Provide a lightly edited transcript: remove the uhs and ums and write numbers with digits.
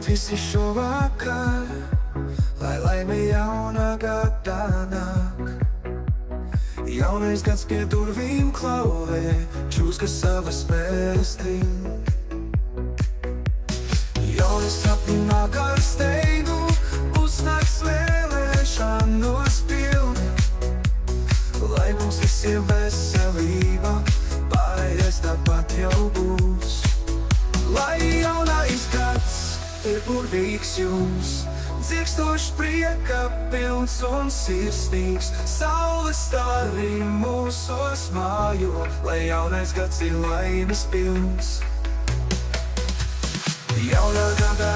visi šovakar, lai laime jaunā gadā nāk. Jaunais gads pie durvīm klauvē, čūska savas mēstīm. Jaunas sapņi nāk ar steigu, pusnakts vēlēšanos pilni. Lai mums visiem veselība, pārējais tāpat jau būs. Lai jaunais gads ir burvīgs jums, dzirkstošs prieka pilns un sirsnīgs. Saules stari mūsos mājo, lai jaunais gads ir laimes pilns. Jaunā gadā